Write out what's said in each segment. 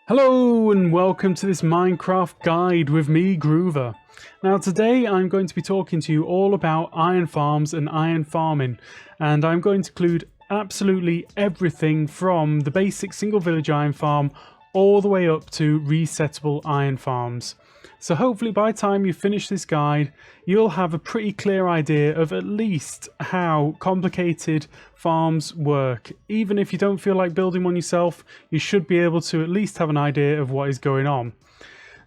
Hello and welcome to this Minecraft guide with me, Groover. Now today I'm going to be talking to you all about iron farms and iron farming, and I'm going to include absolutely everything from the basic single village iron farm all the way up to resettable iron farms. So hopefully by the time you finish this guide, you'll have a pretty clear idea of at least how complicated farms work. Even if you don't feel like building one yourself, you should be able to at least have an idea of what is going on.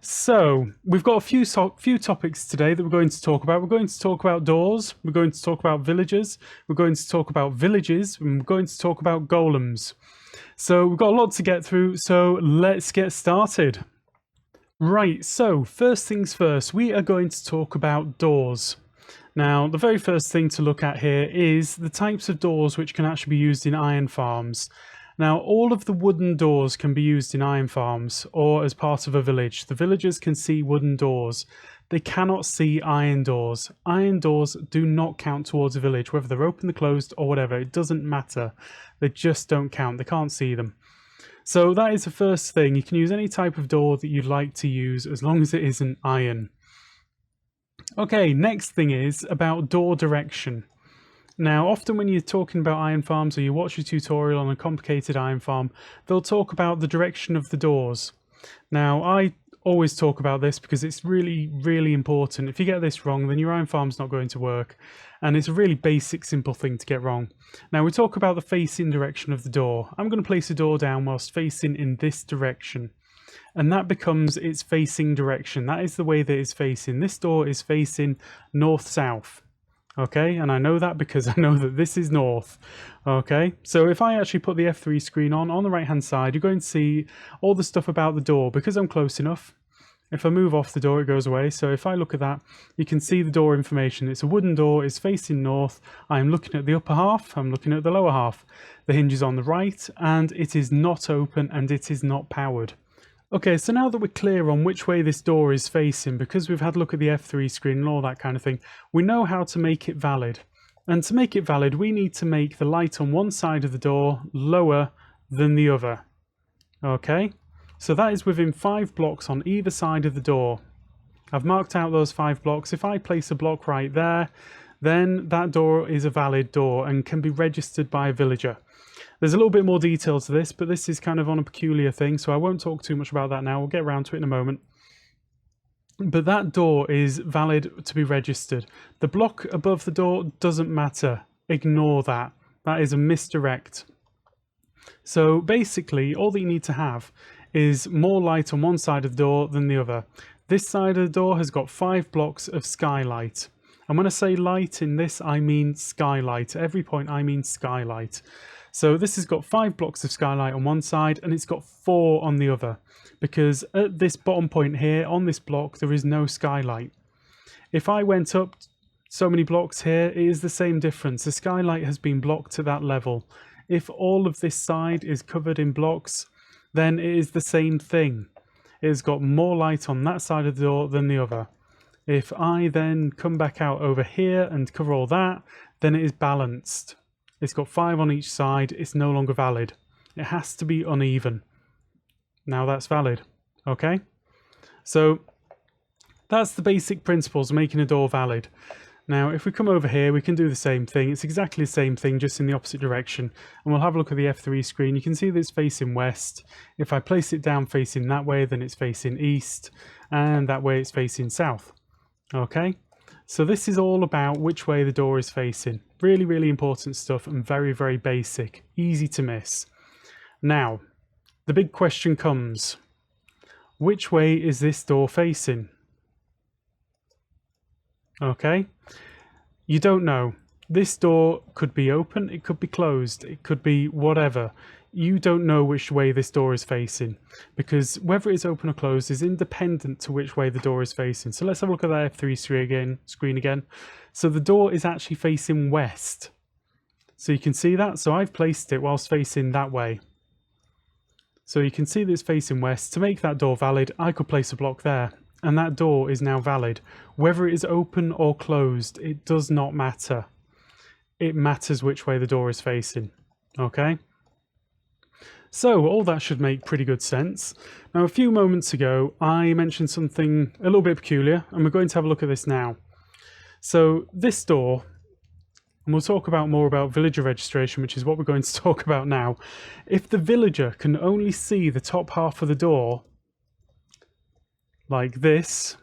So we've got a few topics today that we're going to talk about. We're going to talk about doors, we're going to talk about villagers, we're going to talk about villages, and we're going to talk about golems. So we've got a lot to get through, so let's get started. Right, so first things first, we are going to talk about doors. Now, the very first thing to look at here is the types of doors which can actually be used in iron farms. Now, all of the wooden doors can be used in iron farms or as part of a village. The villagers can see wooden doors. They cannot see iron doors. Iron doors do not count towards a village, whether they're open or closed or whatever. It doesn't matter. They just don't count. They can't see them. So that is the first thing. You can use any type of door that you'd like to use as long as it isn't iron. Okay, next thing is about door direction. Now, often when you're talking about iron farms or you watch a tutorial on a complicated iron farm, they'll talk about the direction of the doors. Now, I always talk about this because it's really important. If you get this wrong, then your iron farm's not going to work. And it's a really basic, simple thing to get wrong. Now, we talk about the facing direction of the door. I'm going to place a door down whilst facing in this direction. And that becomes its facing direction. That is the way that it's facing. This door is facing north-south. Okay, and I know that because I know that this is north. Okay, so if I actually put the F3 screen on the right hand side, you're going to see all the stuff about the door because I'm close enough. If I move off the door, it goes away. So if I look at that, you can see the door information. It's a wooden door, it's facing north. I'm looking at the upper half, I'm looking at the lower half. The hinge is on the right, and it is not open and it is not powered. Okay, so now that we're clear on which way this door is facing, because we've had a look at the F3 screen and all that kind of thing, we know how to make it valid. And to make it valid, we need to make the light on one side of the door lower than the other. Okay, so that is within 5 blocks on either side of the door. I've marked out those 5 blocks. If I place a block right there, then that door is a valid door and can be registered by a villager. There's a little bit more detail to this, but this is kind of on a peculiar thing, so I won't talk too much about that now. We'll get around to it in a moment. But that door is valid to be registered. The block above the door doesn't matter. Ignore that. That is a misdirect. So basically, all that you need to have is more light on one side of the door than the other. This side of the door has got 5 blocks of skylight. And when I say light in this, I mean skylight. At every point, I mean skylight. So this has got 5 blocks of skylight on one side and it's got 4 on the other, because at this bottom point here on this block there is no skylight. If I went up so many blocks here, it is the same difference. The skylight has been blocked to that level. If all of this side is covered in blocks, then it is the same thing. It has got more light on that side of the door than the other. If I then come back out over here and cover all that, then it is balanced. It's got 5 on each side, it's no longer valid. It has to be uneven. Now that's valid, okay? So that's the basic principles of making a door valid. Now if we come over here, we can do the same thing. It's exactly the same thing, just in the opposite direction. And we'll have a look at the F3 screen. You can see that it's facing west. If I place it down facing that way, then it's facing east. And that way it's facing south, okay? So this is all about which way the door is facing. Really important stuff and very basic. Easy to miss. Now, the big question comes. Which way is this door facing? Okay. You don't know. This door could be open, it could be closed, it could be whatever. You don't know which way this door is facing, because whether it's open or closed is independent to which way the door is facing. So let's have a look at that F3 screen again. So the door is actually facing west. So you can see that. So I've placed it whilst facing that way. So you can see that it's facing west. To make that door valid, I could place a block there, and that door is now valid. Whether it is open or closed, it does not matter. It matters which way the door is facing. Okay? So all that should make pretty good sense. Now, a few moments ago, I mentioned something a little bit peculiar, and we're going to have a look at this now. So this door, and we'll talk about more about villager registration, which is what we're going to talk about now. If the villager can only see the top half of the door, like this,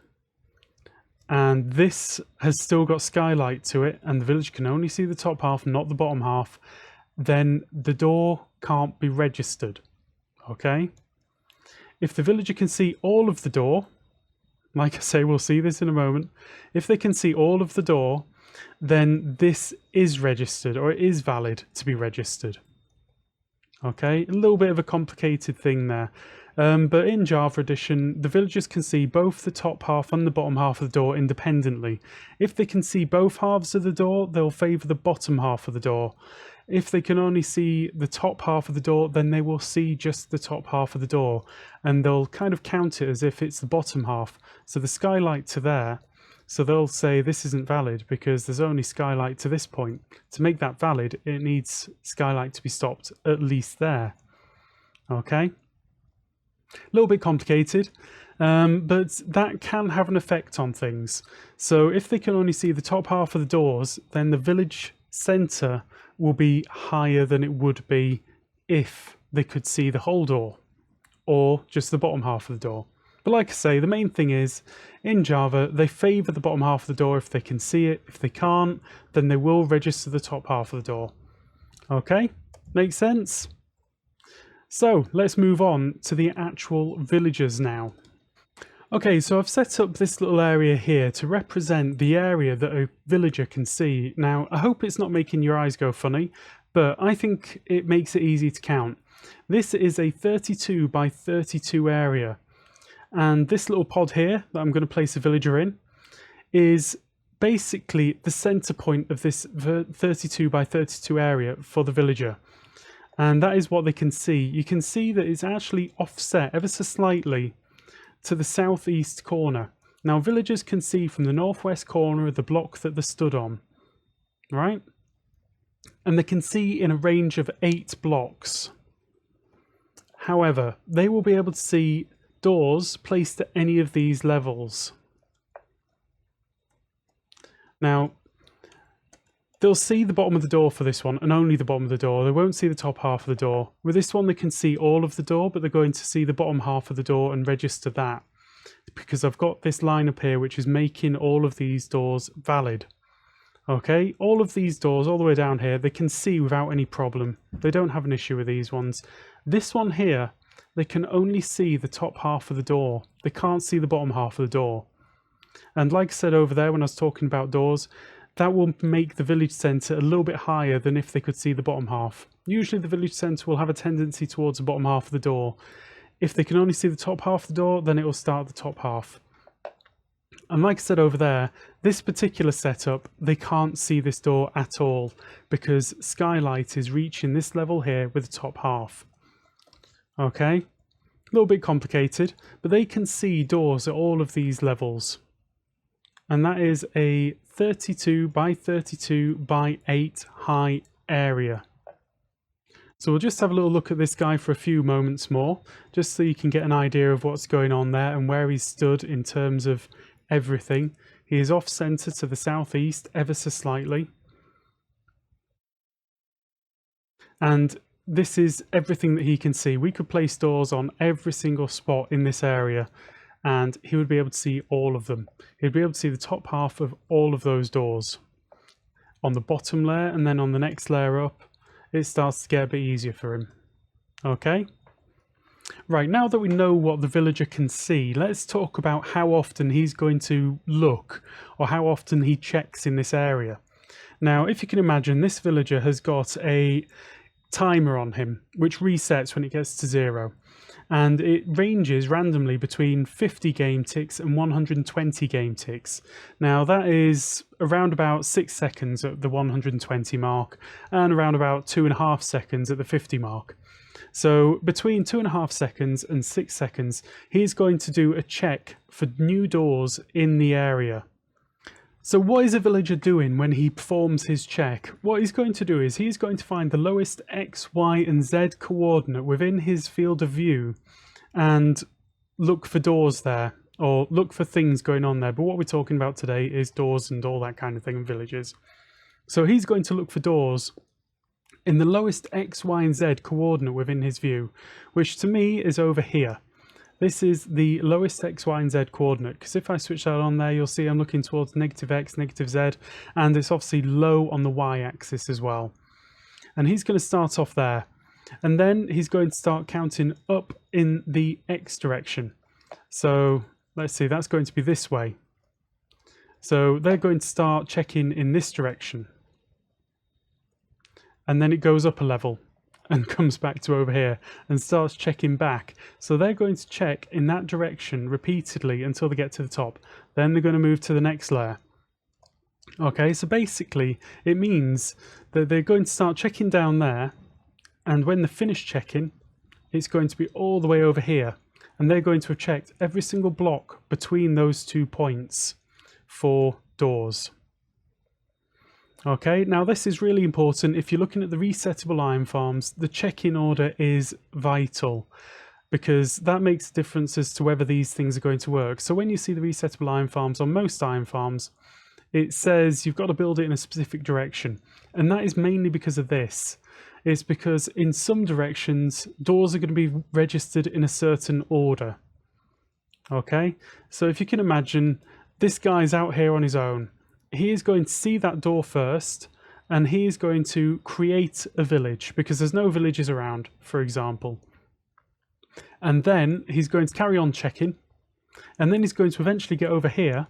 and this has still got skylight to it, and the villager can only see the top half, not the bottom half, then the door can't be registered, okay? If the villager can see all of the door, like I say, we'll see this in a moment. If they can see all of the door, then this is registered, or it is valid to be registered. Okay, a little bit of a complicated thing there. But in Java Edition, the villagers can see both the top half and the bottom half of the door independently. If they can see both halves of the door, they'll favour the bottom half of the door. If they can only see the top half of the door, then they will see just the top half of the door, and they'll kind of count it as if it's the bottom half. So the skylight to there, so they'll say this isn't valid because there's only skylight to this point. To make that valid, it needs skylight to be stopped at least there. Okay? A little bit complicated, but that can have an effect on things. So if they can only see the top half of the doors, then the village centre will be higher than it would be if they could see the whole door, or just the bottom half of the door. But like I say, the main thing is, in Java, they favour the bottom half of the door if they can see it. If they can't, then they will register the top half of the door. Okay? Makes sense? So, let's move on to the actual villagers now. Okay, so I've set up this little area here to represent the area that a villager can see. Now, I hope it's not making your eyes go funny, but I think it makes it easy to count. This is a 32 by 32 area, and this little pod here that I'm going to place a villager in is basically the center point of this 32 by 32 area for the villager. And that is what they can see. You can see that it's actually offset ever so slightly to the southeast corner. Now villagers can see from the northwest corner of the block that they're stood on, right? And they can see in a range of 8 blocks. However, they will be able to see doors placed at any of these levels. Now, they'll see the bottom of the door for this one, and only the bottom of the door. They won't see the top half of the door. With this one, they can see all of the door, but they're going to see the bottom half of the door and register that. Because I've got this line up here, which is making all of these doors valid. Okay, all of these doors, all the way down here, they can see without any problem. They don't have an issue with these ones. This one here, they can only see the top half of the door. They can't see the bottom half of the door. And like I said over there when I was talking about doors, that will make the village centre a little bit higher than if they could see the bottom half. Usually the village centre will have a tendency towards the bottom half of the door. If they can only see the top half of the door, then it will start at the top half. And like I said over there, this particular setup, they can't see this door at all because skylight is reaching this level here with the top half. Okay, a little bit complicated, but they can see doors at all of these levels. And that is a 32 by 32 by 8 high area. So we'll just have a little look at this guy for a few moments more, just so you can get an idea of what's going on there and where he's stood in terms of everything. He is off center to the southeast ever so slightly. And this is everything that he can see. We could place doors on every single spot in this area, and he would be able to see all of them. He'd be able to see the top half of all of those doors on the bottom layer, and then on the next layer up, it starts to get a bit easier for him. Okay? Right, now that we know what the villager can see, let's talk about how often he's going to look, or how often he checks in this area. Now, if you can imagine, this villager has got a timer on him, which resets when it gets to 0. And it ranges randomly between 50 game ticks and 120 game ticks. Now that is around about 6 seconds at the 120 mark and around about 2.5 seconds at the 50 mark. So between 2.5 seconds and 6 seconds, he's going to do a check for new doors in the area. So what is a villager doing when he performs his check? What he's going to do is he's going to find the lowest X, Y and Z coordinate within his field of view and look for doors there, or look for things going on there. But what we're talking about today is doors and all that kind of thing in villages. So he's going to look for doors in the lowest X, Y and Z coordinate within his view, which to me is over here. This is the lowest X, Y and Z coordinate, because if I switch that on there, you'll see I'm looking towards negative X, negative Z, and it's obviously low on the Y axis as well. And he's going to start off there, and then he's going to start counting up in the X direction. So let's see, that's going to be this way. So they're going to start checking in this direction. And then it goes up a level and comes back to over here and starts checking back. So they're going to check in that direction repeatedly until they get to the top. Then they're going to move to the next layer. Okay, so basically it means that they're going to start checking down there, and when they're finished checking, it's going to be all the way over here. And they're going to have checked every single block between those 2 points for doors. Okay, now this is really important. If you're looking at the resettable iron farms, the check-in order is vital, because that makes a difference as to whether these things are going to work. So when you see the resettable iron farms on most iron farms, it says you've got to build it in a specific direction. And that is mainly because of this. It's because in some directions, doors are going to be registered in a certain order. Okay, so if you can imagine, this guy's out here on his own. He is going to see that door first, and he is going to create a village because there's no villages around, for example. And then he's going to carry on checking, and then he's going to eventually get over here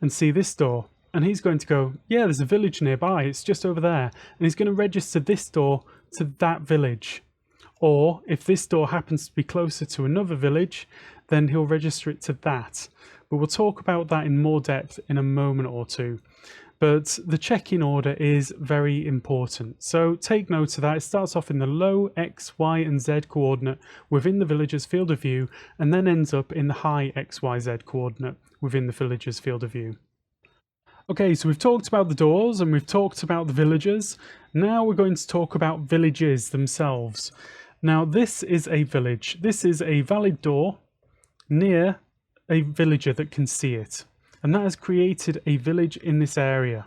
and see this door, and he's going to go, yeah, there's a village nearby, it's just over there, and he's going to register this door to that village. Or if this door happens to be closer to another village, then he'll register it to that. But we'll talk about that in more depth in a moment or two. But the check-in order is very important. So take note of that. It starts off in the low X, Y and Z coordinate within the villager's field of view, and then ends up in the high X, Y, Z coordinate within the villager's field of view. Okay, so we've talked about the doors and we've talked about the villagers. Now we're going to talk about villages themselves. Now this is a village. This is a valid door near a villager that can see it, and that has created a village in this area.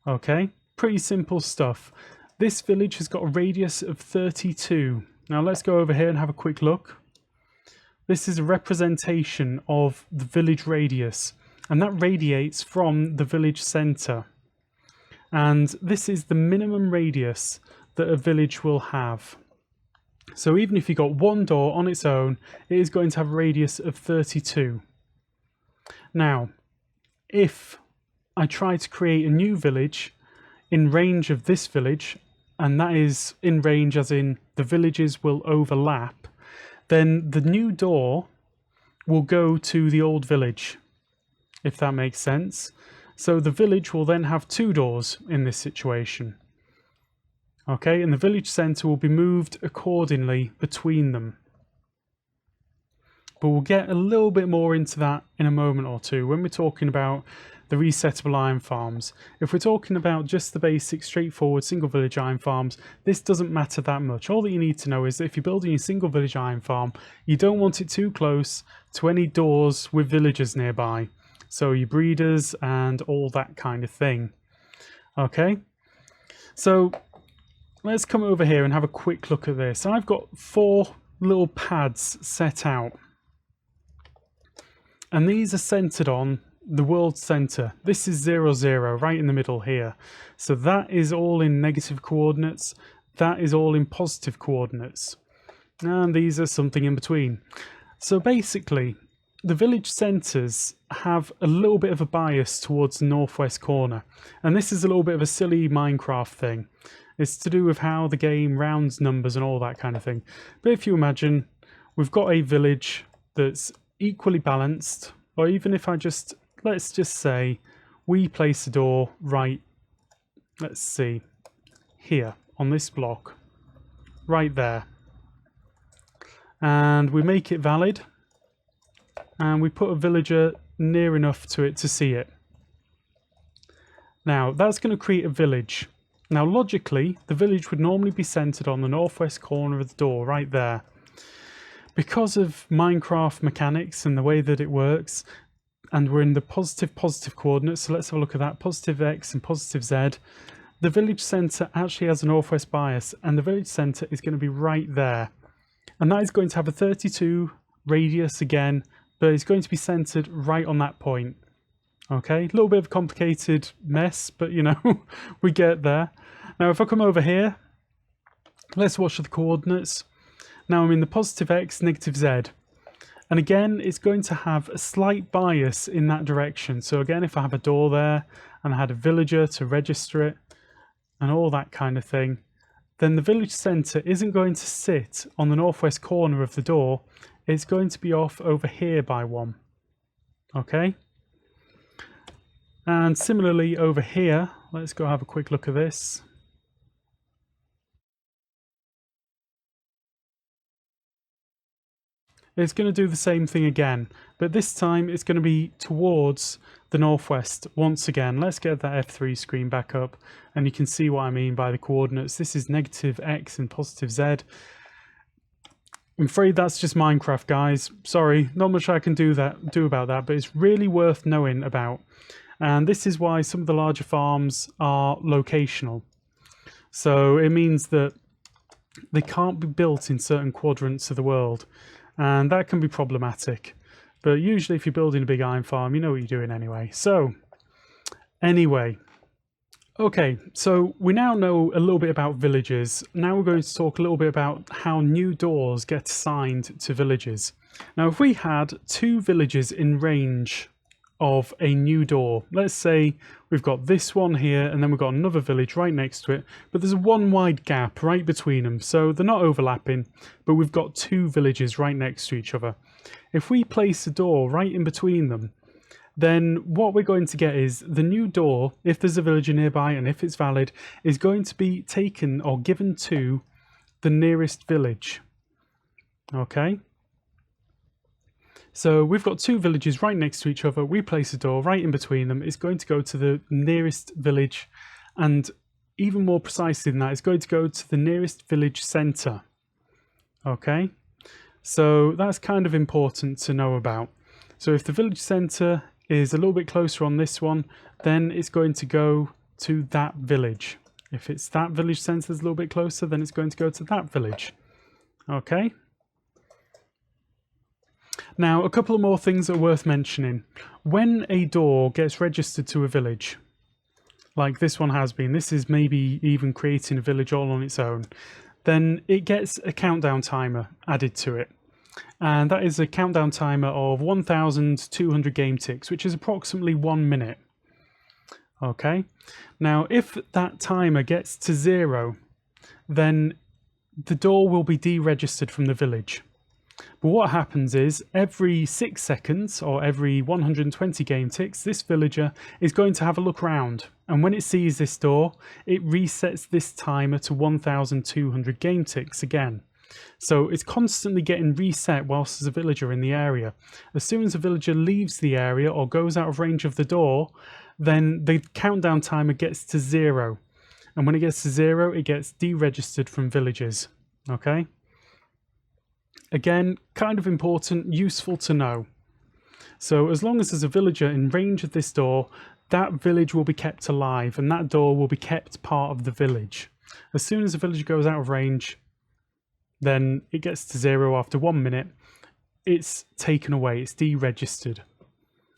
Okay, pretty simple stuff. This village has got a radius of 32. Now let's go over here and have a quick look. This is a representation of the village radius, and that radiates from the village center, and this is the minimum radius that a village will have. So even if you got one door on its own, it is going to have a radius of 32. Now, if I try to create a new village in range of this village, and that is in range as in the villages will overlap, then the new door will go to the old village, if that makes sense. So the village will then have 2 doors in this situation. Okay, and the village centre will be moved accordingly between them. But we'll get a little bit more into that in a moment or two when we're talking about the resettable iron farms. If we're talking about just the basic straightforward single village iron farms, this doesn't matter that much. All that you need to know is that if you're building a single village iron farm, you don't want it too close to any doors with villagers nearby. So your breeders and all that kind of thing. Okay, so let's come over here and have a quick look at this. I've got 4 little pads set out, and these are centered on the world center. This is 0, 0 right in the middle here. So that is all in negative coordinates. That is all in positive coordinates. And these are something in between. So basically, the village centers have a little bit of a bias towards the northwest corner. And this is a little bit of a silly Minecraft thing. It's to do with how the game rounds numbers and all that kind of thing. But if you imagine, we've got a village that's equally balanced, or even if let's just say we place a door right, let's see, here on this block, right there. And we make it valid, and we put a villager near enough to it to see it. Now that's going to create a village. Now logically, the village would normally be centered on the northwest corner of the door, right there. Because of Minecraft mechanics and the way that it works, and we're in the positive coordinates, so let's have a look at that, positive X and positive Z, the village center actually has a northwest bias, and the village center is going to be right there. And that is going to have a 32 radius again, but it's going to be centered right on that point. Okay, a little bit of a complicated mess, but you know, we get there. Now if I come over here, let's watch the coordinates. Now I'm in the positive X, negative Z. And again, it's going to have a slight bias in that direction. So again, if I have a door there, and I had a villager to register it, and all that kind of thing, then the village center isn't going to sit on the northwest corner of the door. It's going to be off over here by 1. Okay? And similarly over here, let's go have a quick look at this. It's going to do the same thing again, but this time it's going to be towards the northwest once again. Let's get that F3 screen back up, and you can see what I mean by the coordinates. This is negative X and positive Z. I'm afraid that's just Minecraft, guys. Sorry, not much I can do about that, but it's really worth knowing about. And this is why some of the larger farms are locational. So it means that they can't be built in certain quadrants of the world. And that can be problematic. But usually if you're building a big iron farm, you know what you're doing anyway. So, anyway. Okay, so we now know a little bit about villages. Now we're going to talk a little bit about how new doors get assigned to villages. Now if we had 2 villages in range of a new door, let's say we've got this one here and then we've got another village right next to it, but there's a 1 wide gap right between them, so they're not overlapping, but we've got 2 villages right next to each other. If we place a door right in between them, then what we're going to get is the new door, if there's a villager nearby and if it's valid, is going to be taken or given to the nearest village. Okay? So we've got 2 villages right next to each other. We place a door right in between them. It's going to go to the nearest village, and even more precisely than that, it's going to go to the nearest village center. Okay, so that's kind of important to know about. So if the village center is a little bit closer on this one, then it's going to go to that village. If it's that village center that's a little bit closer, then it's going to go to that village. Okay. Now, a couple of more things that are worth mentioning. When a door gets registered to a village, like this one has been, this is maybe even creating a village all on its own, then it gets a countdown timer added to it. And that is a countdown timer of 1,200 game ticks, which is approximately 1 minute. Okay, now if that timer gets to 0, then the door will be deregistered from the village. But what happens is every 6 seconds or every 120 game ticks, this villager is going to have a look around, and when it sees this door, it resets this timer to 1,200 game ticks again. So it's constantly getting reset whilst there's a villager in the area. As soon as a villager leaves the area or goes out of range of the door, then the countdown timer gets to 0. And when it gets to 0, it gets deregistered from villages. Okay? Again, kind of important, useful to know. So as long as there's a villager in range of this door, that village will be kept alive and that door will be kept part of the village. As soon as a villager goes out of range, then it gets to 0 after 1 minute. It's taken away, it's deregistered.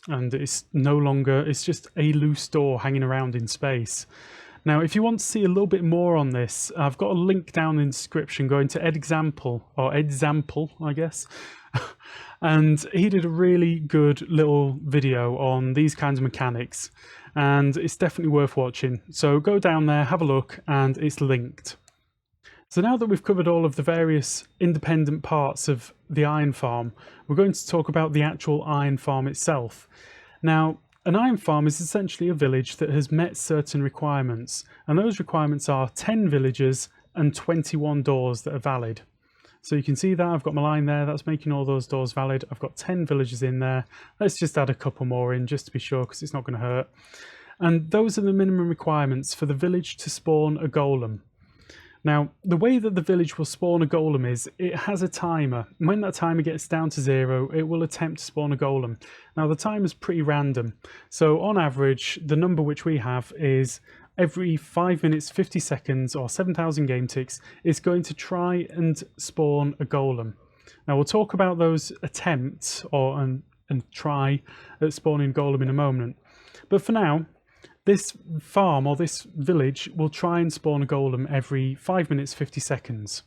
And it's no longer, it's just a loose door hanging around in space. Now, if you want to see a little bit more on this, I've got a link down in the description going to EDDxample, or EDDxample, I guess. And he did a really good little video on these kinds of mechanics. And it's definitely worth watching. So go down there, have a look, and it's linked. So now that we've covered all of the various independent parts of the iron farm, we're going to talk about the actual iron farm itself. Now, an iron farm is essentially a village that has met certain requirements, and those requirements are 10 villagers and 21 doors that are valid. So you can see that I've got my line there, that's making all those doors valid. I've got 10 villagers in there. Let's just add a couple more in just to be sure, because it's not going to hurt. And those are the minimum requirements for the village to spawn a golem. Now, the way that the village will spawn a golem is it has a timer. When that timer gets down to 0, it will attempt to spawn a golem. Now, the timer is pretty random. So on average, the number which we have is every 5 minutes, 50 seconds, or 7,000 game ticks, it's going to try and spawn a golem. Now, we'll talk about those attempts and try at spawning golem in a moment. But for now, this farm or this village will try and spawn a golem every 5 minutes, 50 seconds.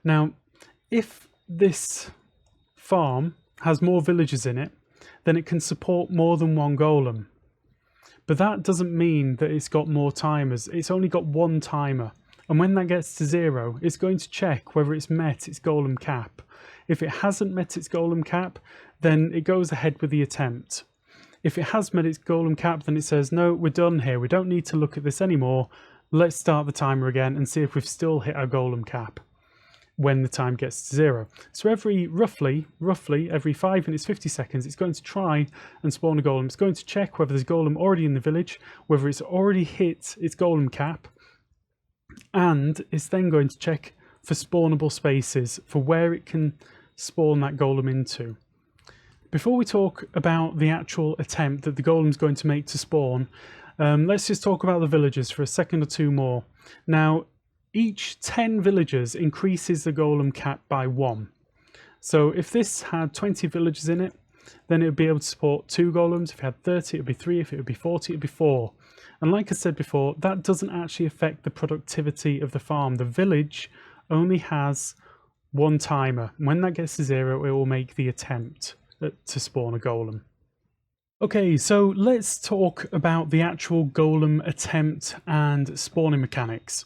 Now, if this farm has more villagers in it, then it can support more than one golem. But that doesn't mean that it's got more timers. It's only got one timer. And when that gets to 0, it's going to check whether it's met its golem cap. If it hasn't met its golem cap, then it goes ahead with the attempt. If it has met its golem cap, then it says, no, we're done here. We don't need to look at this anymore. Let's start the timer again and see if we've still hit our golem cap when the time gets to 0. So every roughly every 5 minutes, 50 seconds, it's going to try and spawn a golem. It's going to check whether there's a golem already in the village, whether it's already hit its golem cap, and it's then going to check for spawnable spaces for where it can spawn that golem into. Before we talk about the actual attempt that the golem's going to make to spawn, let's just talk about the villagers for a second or two more. Now, each 10 villagers increases the golem cap by 1. So if this had 20 villagers in it, then it would be able to support 2 golems. If it had 30, it would be 3. If it would be 40, it would be 4. And like I said before, that doesn't actually affect the productivity of the farm. The village only has one timer. When that gets to 0, it will make the attempt to spawn a golem. Okay, so let's talk about the actual golem attempt and spawning mechanics.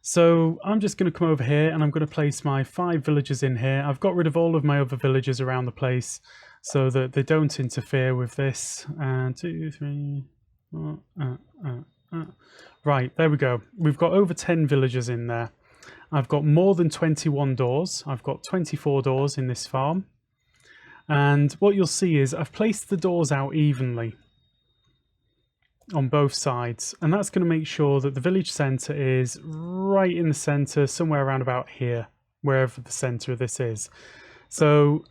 So I'm just going to come over here and I'm going to place my 5 villagers in here. I've got rid of all of my other villagers around the place so that they don't interfere with this. And 2, 3, 4, Right, there we go. We've got over 10 villagers in there. I've got more than 21 doors. I've got 24 doors in this farm. And what you'll see is I've placed the doors out evenly on both sides, and that's going to make sure that the village centre is right in the centre, somewhere around about here, wherever the centre of this is. So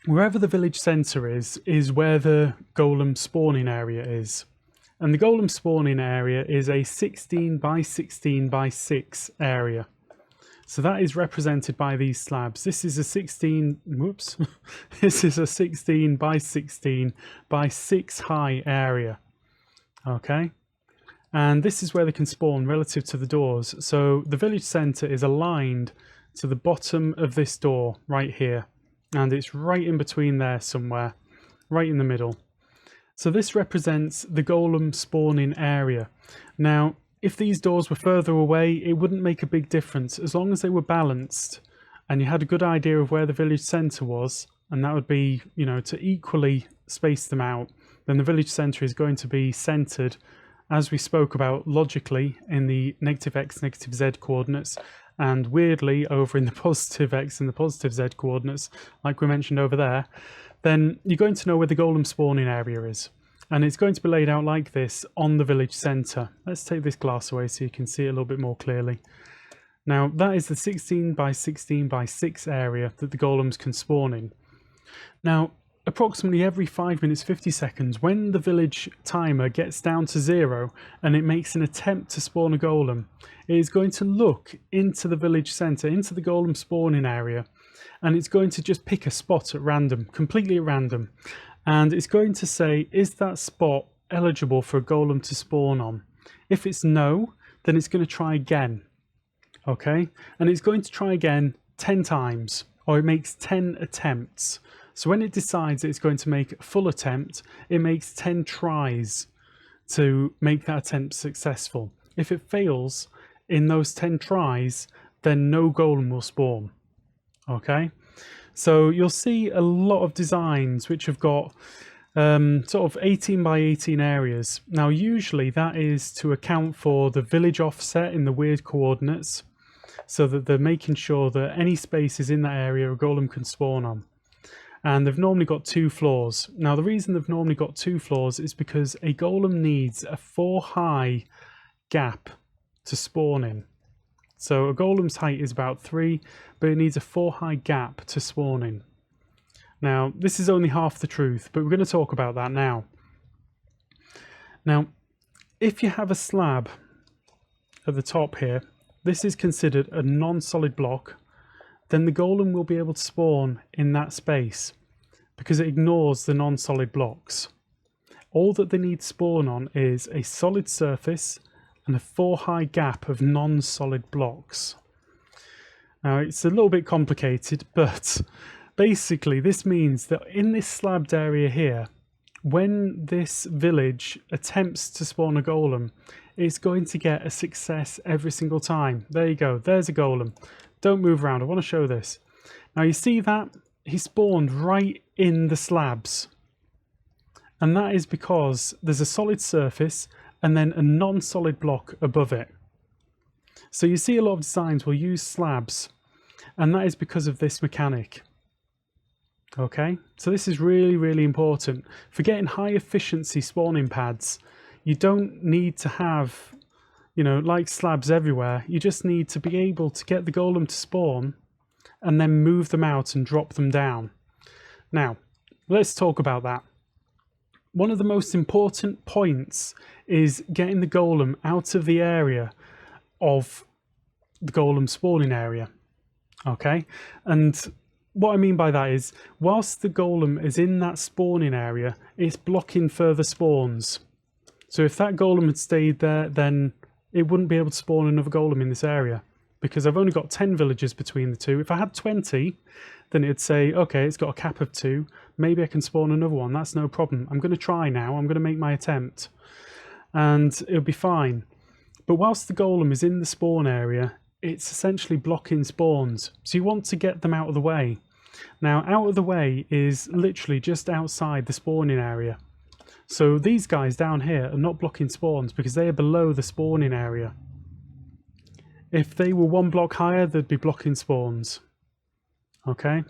wherever the village centre is where the golem spawning area is. And the golem spawning area is a 16 by 16 by 6 area. So that is represented by these slabs. This is a 16, whoops, this is a 16 by 16 by 6 high area. Okay, and this is where they can spawn relative to the doors. So the village centre is aligned to the bottom of this door right here, and it's right in between there somewhere, right in the middle. So this represents the golem spawning area. Now, if these doors were further away, it wouldn't make a big difference as long as they were balanced and you had a good idea of where the village centre was, and that would be, you know, to equally space them out. Then the village centre is going to be centred, as we spoke about logically, in the -x, -z coordinates, and weirdly over in the +x and the +z coordinates, like we mentioned over there. Then you're going to know where the golem spawning area is. And it's going to be laid out like this on the village centre. Let's take this glass away so you can see it a little bit more clearly. Now, that is the 16 by 16 by 6 area that the golems can spawn in. Now, approximately every 5 minutes 50 seconds, when the village timer gets down to 0 and it makes an attempt to spawn a golem, it is going to look into the village centre, into the golem spawning area, and it's going to just pick a spot at random, completely at random. And it's going to say, is that spot eligible for a golem to spawn on? If it's no, then it's going to try again. Okay, and it's going to try again 10 times, or it makes 10 attempts. So when it decides it's going to make a full attempt, it makes 10 tries to make that attempt successful. If it fails in those 10 tries, then no golem will spawn. Okay, so you'll see a lot of designs which have got sort of 18 by 18 areas. Now usually that is to account for the village offset in the weird coordinates, so that they're making sure that any spaces in that area a golem can spawn on. and they've normally got 2 floors. Now the reason they've normally got 2 floors is because a golem needs a 4 high gap to spawn in. So a golem's height is about 3, but it needs a 4 high gap to spawn in. Now this is only half the truth, but we're going to talk about that now. Now if you have a slab at the top here, this is considered a non-solid block, then the golem will be able to spawn in that space because it ignores the non-solid blocks. All that they need to spawn on is a solid surface and a 4 high gap of non-solid blocks. Now it's a little bit complicated, but basically this means that in this slabbed area here, when this village attempts to spawn a golem, it's going to get a success every single time. There you go, there's a golem. Don't move around, I want to show this. Now you see that? He spawned right in the slabs. And that is because there's a solid surface and then a non-solid block above it. So you see a lot of designs will use slabs, and that is because of this mechanic. Okay, so this is really, really important. For getting high efficiency spawning pads, you don't need to have, you know, like slabs everywhere. You just need to be able to get the golem to spawn and then move them out and drop them down. Now, let's talk about that. One of the most important points is getting the golem out of the area of the golem spawning area. Okay, and what I mean by that is, whilst the golem is in that spawning area, it's blocking further spawns. So if that golem had stayed there, then it wouldn't be able to spawn another golem in this area, because I've only got 10 villagers between the two. If I had 20, then it'd say, okay, it's got a cap of 2, maybe I can spawn another one, that's no problem. I'm going to try now, I'm going to make my attempt, and it'll be fine. But whilst the golem is in the spawn area, it's essentially blocking spawns, so you want to get them out of the way. Now, out of the way is literally just outside the spawning area. So these guys down here are not blocking spawns because they are below the spawning area. If they were 1 block higher, they'd be blocking spawns. Okay?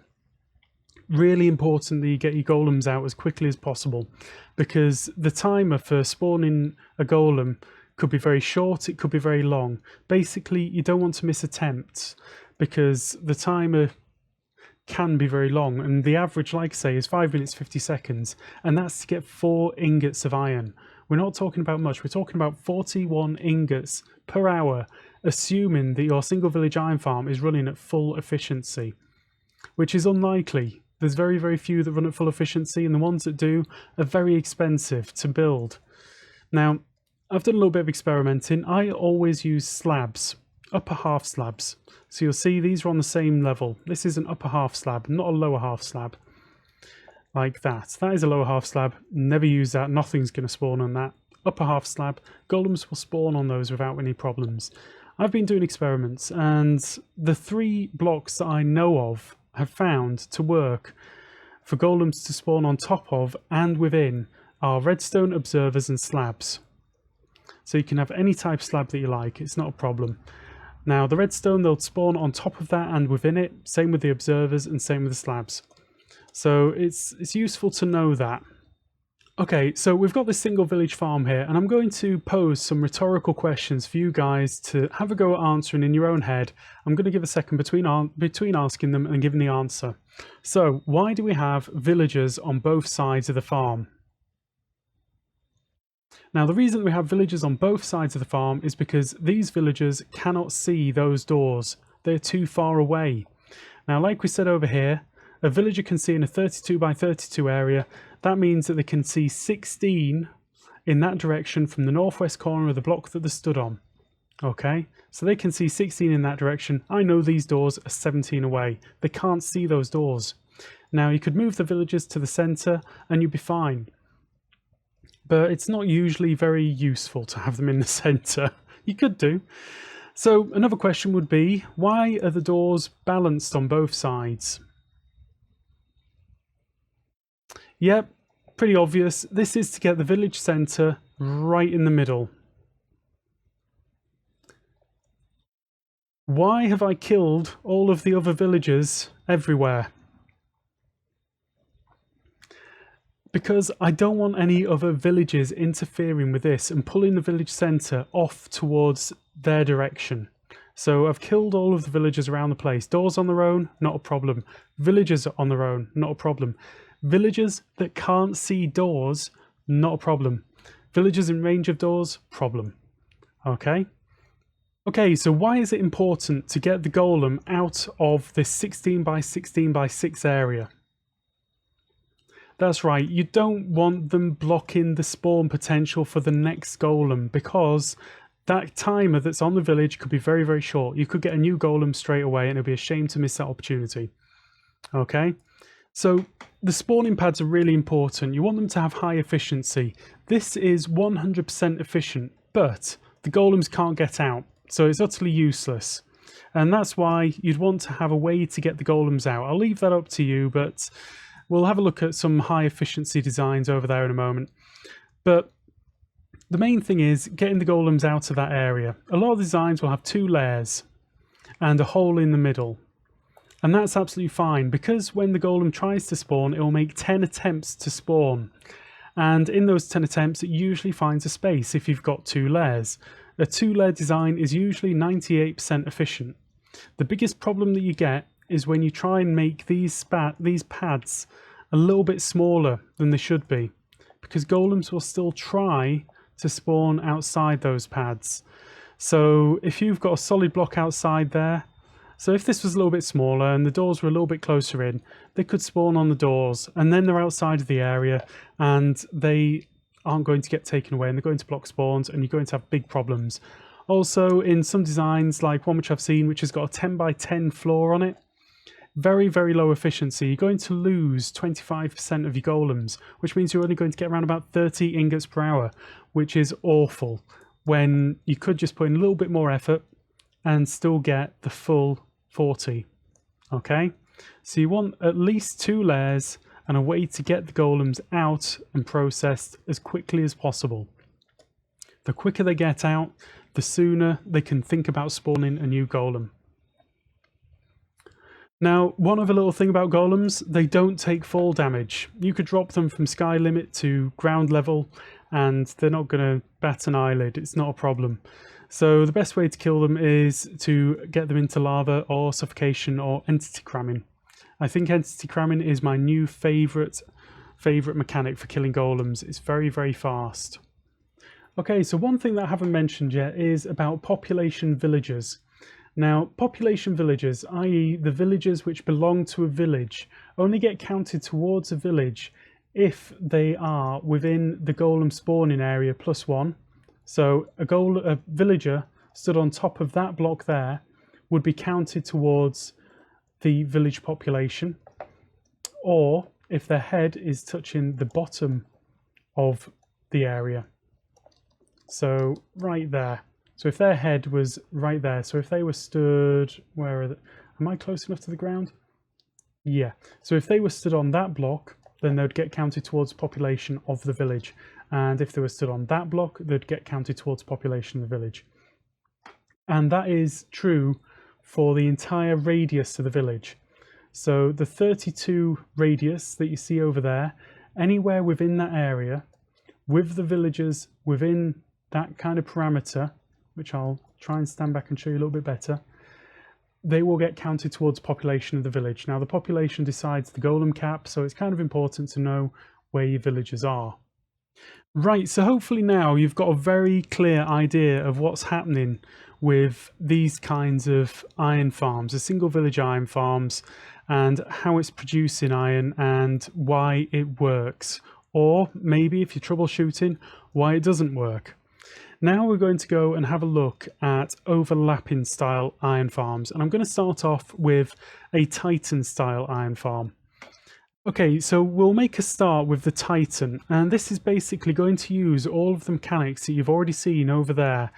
Really important that you get your golems out as quickly as possible, because the timer for spawning a golem could be very short, it could be very long. Basically, you don't want to miss attempts because the timer can be very long, and the average, like I say, is 5 minutes 50 seconds, and that's to get 4 ingots of iron. We're not talking about much, we're talking about 41 ingots per hour, assuming that your single village iron farm is running at full efficiency, which is unlikely. There's very, very few that run at full efficiency, and the ones that do are very expensive to build. Now, I've done a little bit of experimenting. I always use slabs, upper half slabs. So you'll see these are on the same level. This is an upper half slab, not a lower half slab. Like that. That is a lower half slab. Never use that. Nothing's going to spawn on that. Upper half slab. Golems will spawn on those without any problems. I've been doing experiments, and the 3 blocks that I know of have found to work for golems to spawn on top of and within are redstone, observers and slabs. So you can have any type of slab that you like, it's not a problem. Now the redstone, they'll spawn on top of that and within it, same with the observers and same with the slabs. So it's useful to know that. Okay, so we've got this single village farm here, and I'm going to pose some rhetorical questions for you guys to have a go at answering in your own head. I'm going to give a second between asking them and giving the answer. So, why do we have villagers on both sides of the farm? Now, the reason we have villagers on both sides of the farm is because these villagers cannot see those doors. They're too far away. Now, like we said over here, a villager can see in a 32 by 32 area. That means that they can see 16 in that direction from the northwest corner of the block that they stood on. Okay, so they can see 16 in that direction. I know these doors are 17 away. They can't see those doors. Now, you could move the villagers to the center and you'd be fine. But it's not usually very useful to have them in the center. You could do. So another question would be, why are the doors balanced on both sides? Yep, pretty obvious. This is to get the village center right in the middle. Why have I killed all of the other villagers everywhere? because I don't want any other villages interfering with this and pulling the village centre off towards their direction. So I've killed all of the villagers around the place. Doors on their own, not a problem. Villagers on their own, not a problem. Villagers that can't see doors, not a problem. Villagers in range of doors, problem. Okay? Okay, so why is it important to get the golem out of this 16 by 16 by 6 area? That's right, you don't want them blocking the spawn potential for the next golem, because that timer that's on the village could be very, very short. You could get a new golem straight away and it'd be a shame to miss that opportunity. Okay, so the spawning pads are really important. You want them to have high efficiency. This is 100% efficient, but the golems can't get out, so it's utterly useless. And that's why you'd want to have a way to get the golems out. I'll leave that up to you, but we'll have a look at some high efficiency designs over there in a moment. But the main thing is getting the golems out of that area. A lot of designs will have 2 layers and a hole in the middle. And that's absolutely fine, because when the golem tries to spawn, it will make 10 attempts to spawn. And in those 10 attempts, it usually finds a space if you've got 2 layers. A 2-layer design is usually 98% efficient. The biggest problem that you get is when you try and make these pads a little bit smaller than they should be, because golems will still try to spawn outside those pads. So if you've got a solid block outside there, so if this was a little bit smaller and the doors were a little bit closer in, they could spawn on the doors, and then they're outside of the area and they aren't going to get taken away and they're going to block spawns, and you're going to have big problems. Also, in some designs, like one which I've seen, which has got a 10 by 10 floor on it, very, very low efficiency. You're going to lose 25% of your golems, which means you're only going to get around about 30 ingots per hour, which is awful, when you could just put in a little bit more effort and still get the full 40. Okay, so you want at least 2 layers and a way to get the golems out and processed as quickly as possible. The quicker they get out, the sooner they can think about spawning a new golem. Now, one other little thing about golems, they don't take fall damage. You could drop them from sky limit to ground level and they're not going to bat an eyelid. It's not a problem. So the best way to kill them is to get them into lava or suffocation or entity cramming. I think entity cramming is my new favourite mechanic for killing golems. It's very, very fast. Okay, so one thing that I haven't mentioned yet is about population villagers. Now, population villagers, i.e. the villagers which belong to a village, only get counted towards a village if they are within the golem spawning area +1. So a villager stood on top of that block there would be counted towards the village population, or if their head is touching the bottom of the area. So right there. So if their head was right there, so if they were stood, where are they? Am I close enough to the ground? Yeah. So if they were stood on that block, then they'd get counted towards the population of the village. And if they were stood on that block, they'd get counted towards the population of the village. And that is true for the entire radius of the village. So the 32 radius that you see over there, anywhere within that area, with the villagers within that kind of parameter, which I'll try and stand back and show you a little bit better, they will get counted towards the population of the village. Now the population decides the golem cap, so it's kind of important to know where your villagers are. Right, so hopefully now you've got a very clear idea of what's happening with these kinds of iron farms, the single village iron farms, and how it's producing iron and why it works. Or maybe if you're troubleshooting, why it doesn't work. Now we're going to go and have a look at overlapping style iron farms, and I'm going to start off with a Titan style iron farm. Okay, so we'll make a start with the Titan, and this is basically going to use all of the mechanics that you've already seen over there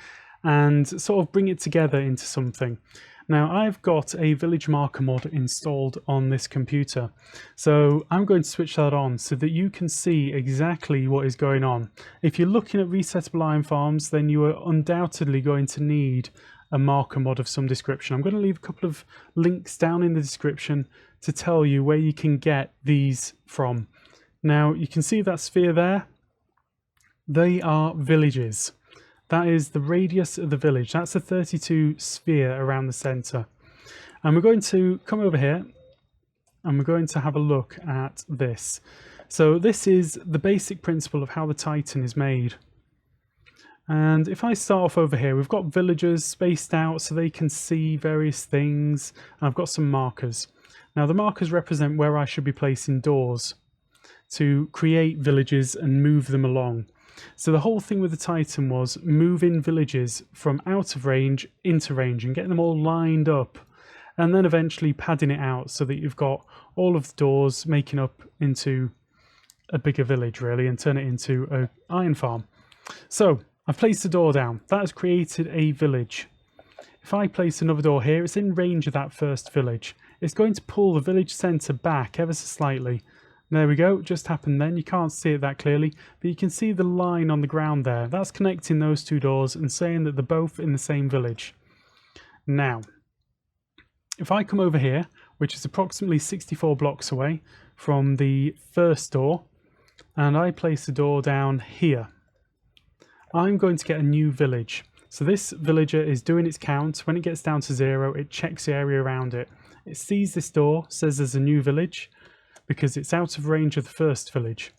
and sort of bring it together into something. Now I've got a village marker mod installed on this computer, so I'm going to switch that on so that you can see exactly what is going on. If you're looking at resettable iron farms, then you are undoubtedly going to need a marker mod of some description. I'm going to leave a couple of links down in the description to tell you where you can get these from. Now you can see that sphere there. They are villages. That is the radius of the village. That's a 32 sphere around the center. And we're going to come over here and we're going to have a look at this. So this is the basic principle of how the Titan is made. And if I start off over here, we've got villagers spaced out so they can see various things. And I've got some markers. Now the markers represent where I should be placing doors to create villages and move them along. So the whole thing with the Titan was moving villages from out of range into range and getting them all lined up, and then eventually padding it out so that you've got all of the doors making up into a bigger village really, and turn it into an iron farm. So I've placed a door down. That has created a village. If I place another door here, it's in range of that first village. It's going to pull the village centre back ever so slightly. There we go, just happened then. You can't see it that clearly, but you can see the line on the ground there. That's connecting those two doors and saying that they're both in the same village. Now, if I come over here, which is approximately 64 blocks away from the first door, and I place a door down here, I'm going to get a new village. So this villager is doing its count. When it gets down to 0, it checks the area around it. It sees this door, says there's a new village, because it's out of range of the first village.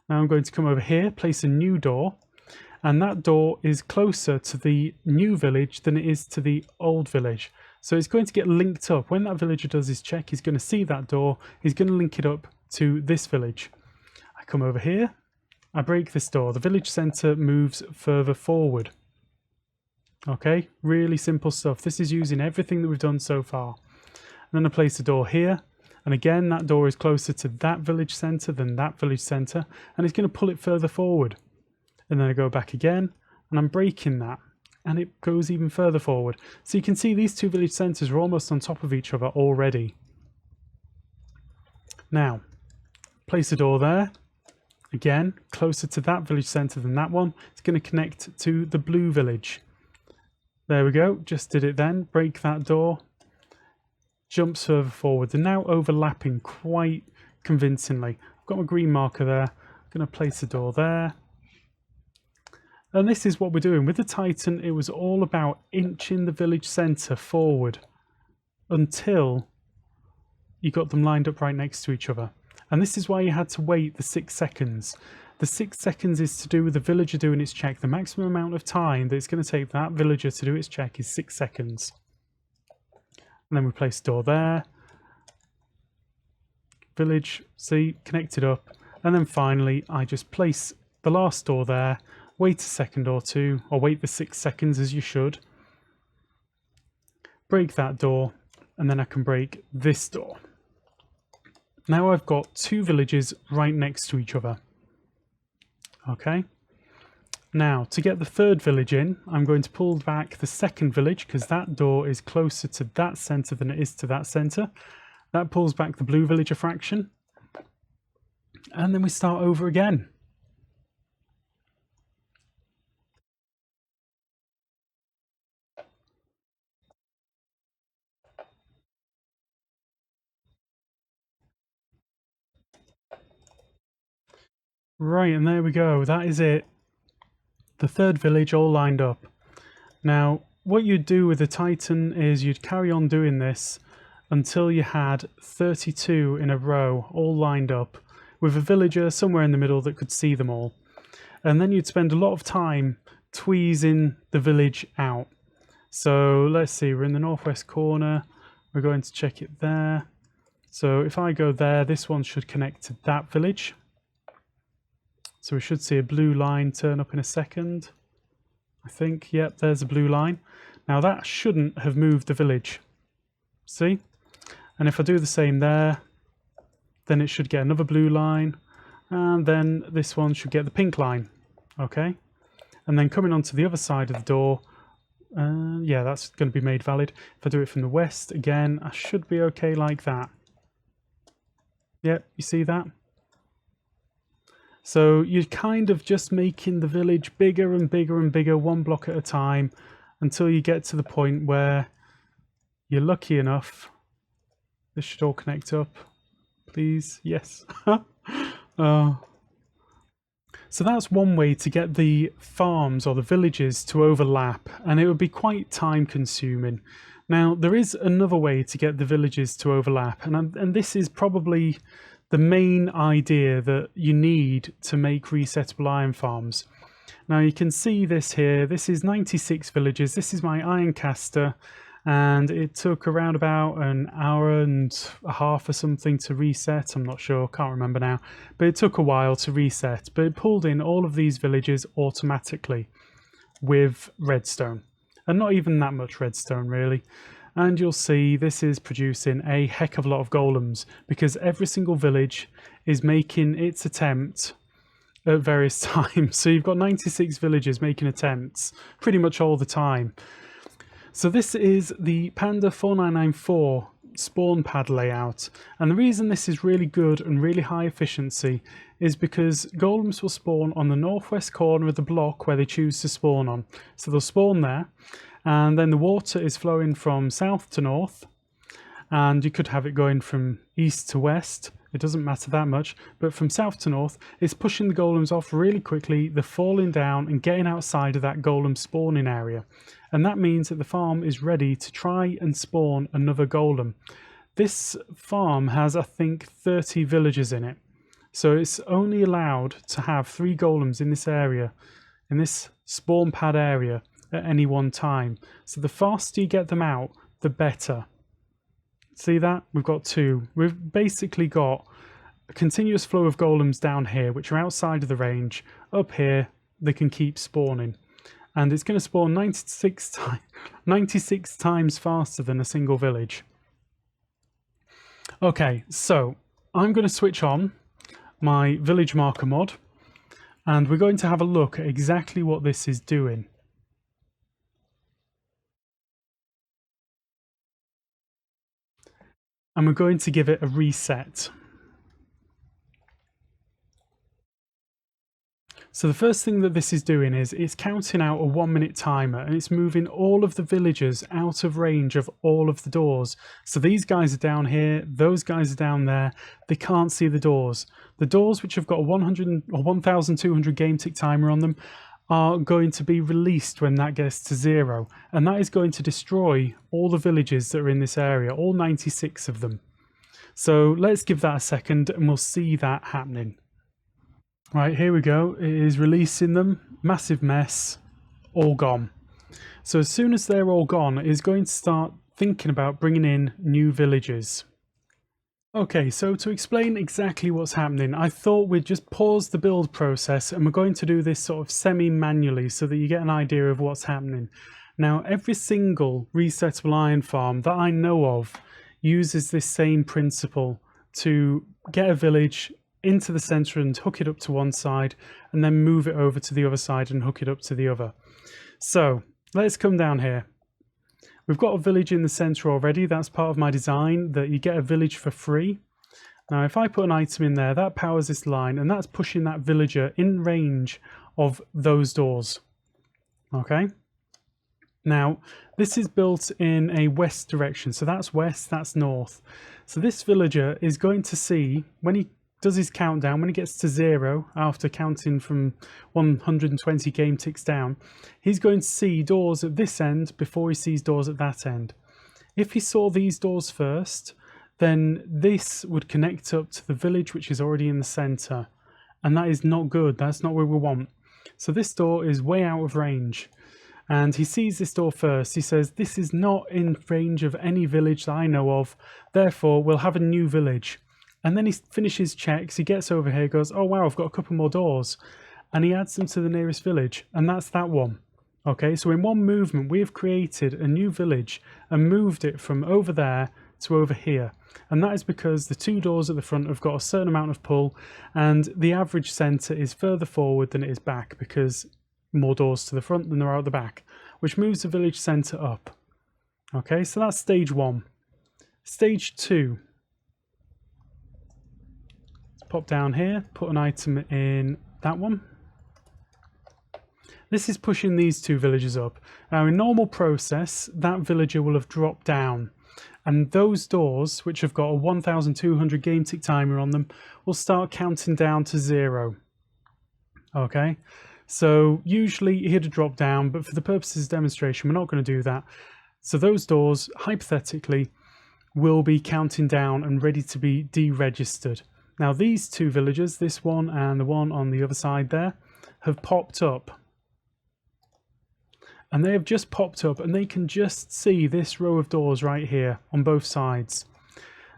Now I'm going to come over here, place a new door, and that door is closer to the new village than it is to the old village. So it's going to get linked up. When that villager does his check, he's going to see that door, he's going to link it up to this village. I come over here, I break this door, the village centre moves further forward. Okay, really simple stuff. This is using everything that we've done so far. And then I place a door here. And again, that door is closer to that village centre than that village centre, and it's going to pull it further forward. And then I go back again, and I'm breaking that, and it goes even further forward. So you can see these two village centres are almost on top of each other already. Now, place a door there. Again, closer to that village centre than that one. It's going to connect to the blue village. There we go, just did it then. Break that door. Jumps further forward. They're now overlapping quite convincingly. I've got my green marker there. I'm going to place a door there. And this is what we're doing. With the Titan, it was all about inching the village centre forward until you got them lined up right next to each other. And this is why you had to wait the 6 seconds. The 6 seconds is to do with the villager doing its check. The maximum amount of time that it's going to take that villager to do its check is 6 seconds. And then we place a door there. Village, see, connected up. And then finally, I just place the last door there, wait a second or two, or wait the 6 seconds as you should. Break that door, and then I can break this door. Now I've got 2 villages right next to each other. Okay. Now, to get the third village in, I'm going to pull back the second village because that door is closer to that centre than it is to that centre. That pulls back the blue village a fraction. And then we start over again. Right, and there we go. That is it. The third village all lined up. Now, what you'd do with the Titan is you'd carry on doing this until you had 32 in a row all lined up with a villager somewhere in the middle that could see them all. And then you'd spend a lot of time tweezing the village out. So let's see, we're in the northwest corner. We're going to check it there. So if I go there, this one should connect to that village. So we should see a blue line turn up in a second. I think, yep, there's a blue line. Now that shouldn't have moved the village. See? And if I do the same there, then it should get another blue line. And then this one should get the pink line. Okay? And then coming onto the other side of the door, yeah, that's going to be made valid. If I do it from the west, again, I should be okay like that. Yep, you see that? So you're kind of just making the village bigger and bigger and bigger, one block at a time, until you get to the point where you're lucky enough. This should all connect up. Please, yes. So that's one way to get the farms or the villages to overlap, and it would be quite time consuming. Now there is another way to get the villages to overlap, and this is probably the main idea that you need to make resettable iron farms. Now you can see this here, this is 96 villages, this is my iron caster, and it took around about an hour and a half or something to reset. I'm not sure, can't remember now, but it took a while to reset, but it pulled in all of these villages automatically with redstone, and not even that much redstone really. And you'll see this is producing a heck of a lot of golems, because every single village is making its attempt at various times. So you've got 96 villages making attempts pretty much all the time. So this is the Panda 4994 spawn pad layout, and the reason this is really good and really high efficiency is because golems will spawn on the northwest corner of the block where they choose to spawn on. So they'll spawn there, and then the water is flowing from south to north, and you could have it going from east to west. It doesn't matter that much, but from south to north, it's pushing the golems off really quickly. They're falling down and getting outside of that golem spawning area. And that means that the farm is ready to try and spawn another golem. This farm has, I think, 30 villagers in it. So it's only allowed to have 3 golems in this area, in this spawn pad area, at any one time. So the faster you get them out, the better. See that? We've got 2. We've basically got a continuous flow of golems down here, which are outside of the range. Up here, they can keep spawning. And it's going to spawn 96 times faster than a single village. Okay, so I'm going to switch on my village marker mod, and we're going to have a look at exactly what this is doing. And we're going to give it a reset. So the first thing that this is doing is it's counting out a 1-minute timer, and it's moving all of the villagers out of range of all of the doors. So these guys are down here, those guys are down there, they can't see the doors. The doors, which have got a 100 or 1200 game tick timer on them, are going to be released when that gets to 0, and that is going to destroy all the villages that are in this area, all 96 of them. So let's give that a second and we'll see that happening. Right, here we go. It is releasing them. Massive mess. All gone. So as soon as they're all gone, it is going to start thinking about bringing in new villages. Okay, so to explain exactly what's happening, I thought we'd just pause the build process, and we're going to do this sort of semi-manually so that you get an idea of what's happening. Now, every single resettable iron farm that I know of uses this same principle to get a village into the center and hook it up to one side, and then move it over to the other side and hook it up to the other. So let's come down here. We've got a village in the center already. That's part of my design, that you get a village for free. Now if I put an item in there, that powers this line, and that's pushing that villager in range of those doors. Okay, now this is built in a west direction, so that's west, that's north. So this villager is going to see, when he does his countdown, when he gets to 0 after counting from 120 game ticks down, he's going to see doors at this end before he sees doors at that end. If he saw these doors first, then this would connect up to the village which is already in the center, and that is not good. That's not what we want. So this door is way out of range, and he sees this door first. He says, this is not in range of any village that I know of, therefore we'll have a new village. And then he finishes checks, he gets over here, goes, oh wow, I've got a couple more doors, and he adds them to the nearest village, and that's that one. Okay, so in one movement we have created a new village and moved it from over there to over here, and that is because the 2 doors at the front have got a certain amount of pull, and the average center is further forward than it is back, because more doors to the front than there are at the back, which moves the village center up. Okay, so that's stage 1. Stage 2. Pop down here, put an item in that one. This is pushing these 2 villagers up. Now in normal process, that villager will have dropped down, And those doors, which have got a 1200 game tick timer on them, will start counting down to 0. Okay, so usually he'd have dropped down, but for the purposes of demonstration, we're not going to do that. So those doors, hypothetically, will be counting down and ready to be deregistered. Now these two villagers, this one and the one on the other side there, have popped up. And they have just popped up, and they can just see this row of doors right here on both sides.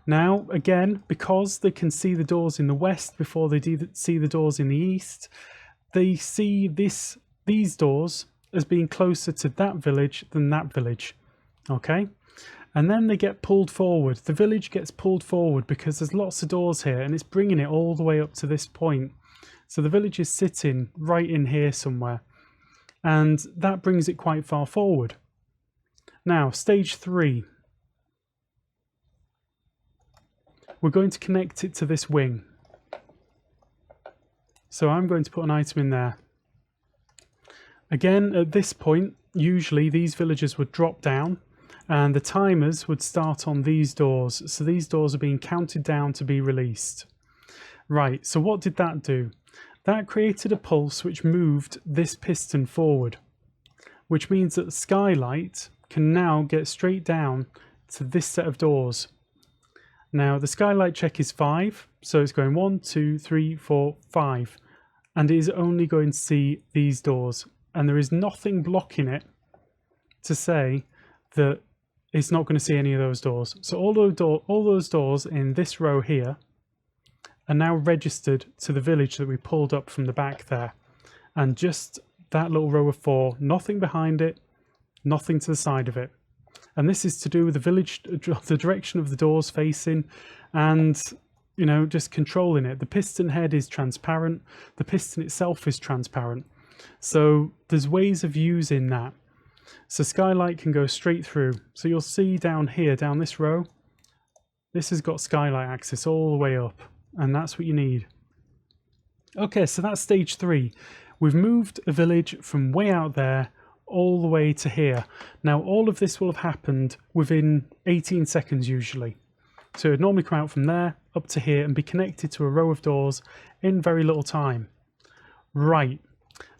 Now, again, because they can see the doors in the west before they see the doors in the east, they see these doors as being closer to that village than that village. Okay? And then they get pulled forward. The village gets pulled forward because there's lots of doors here, and it's bringing it all the way up to this point. So the village is sitting right in here somewhere, and that brings it quite far forward. Now, stage 3. We're going to connect it to this wing. So I'm going to put an item in there. Again, at this point, usually these villagers would drop down, and the timers would start on these doors. So these doors are being counted down to be released. Right, so what did that do? That created a pulse which moved this piston forward, which means that the skylight can now get straight down to this set of doors. Now the skylight check is 5, so it's going 1, 2, 3, 4, 5, and it is only going to see these doors, and there is nothing blocking it to say that it's not going to see any of those doors. So all those doors in this row here are now registered to the village that we pulled up from the back there, and just that little row of 4, nothing behind it, nothing to the side of it. And this is to do with the village, the direction of the doors facing, and you know, just controlling it. The piston head is transparent, the piston itself is transparent, so there's ways of using that. So skylight can go straight through. So you'll see down here, down this row, this has got skylight access all the way up, and that's what you need. Okay, so that's stage 3. We've moved a village from way out there all the way to here. Now all of this will have happened within 18 seconds usually. So it'd normally come out from there up to here and be connected to a row of doors in very little time. Right,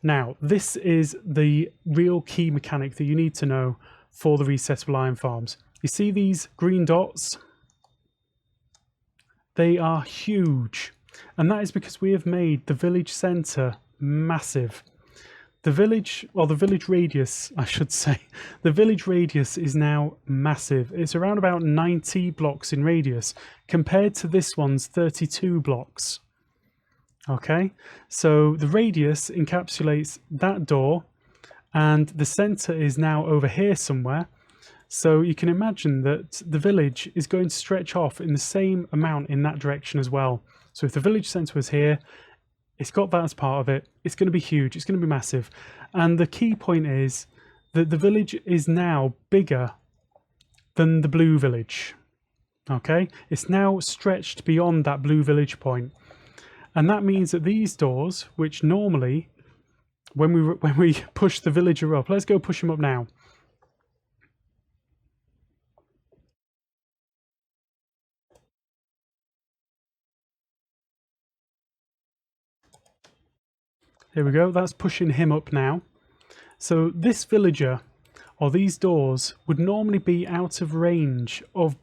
now this is the real key mechanic that you need to know for the resettable iron farms. You see these green dots? They are huge, and that is because we have made the village centre massive. The village, or the village radius, I should say, the village radius is now massive. It's around about 90 blocks in radius, compared to this one's 32 blocks. Okay, so the radius encapsulates that door, and the centre is now over here somewhere. So you can imagine that the village is going to stretch off in the same amount in that direction as well. So if the village centre was here, it's got that as part of it. It's going to be huge. It's going to be massive. And the key point is that the village is now bigger than the blue village. Okay? It's now stretched beyond that blue village point. And that means that these doors, which normally, when we push the villager up, let's go push him up now. Here we go, that's pushing him up now. So this villager, or these doors, would normally be out of range of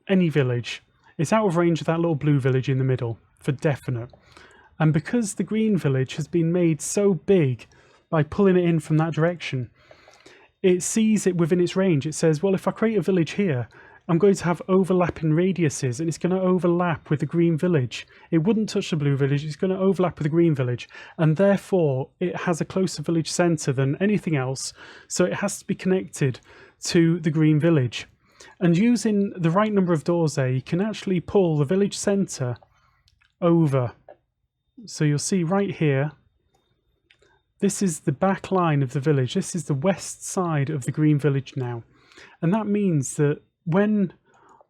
any village. It's out of range of that little blue village in the middle, for definite. And because the green village has been made so big by pulling it in from that direction, it sees it within its range. It says, well, if I create a village here, I'm going to have overlapping radiuses, and it's going to overlap with the green village. It wouldn't touch the blue village, it's going to overlap with the green village, and therefore it has a closer village centre than anything else, so it has to be connected to the green village. And using the right number of doors there, you can actually pull the village centre over. So you'll see right here, this is the back line of the village. This is the west side of the green village now. And that means that when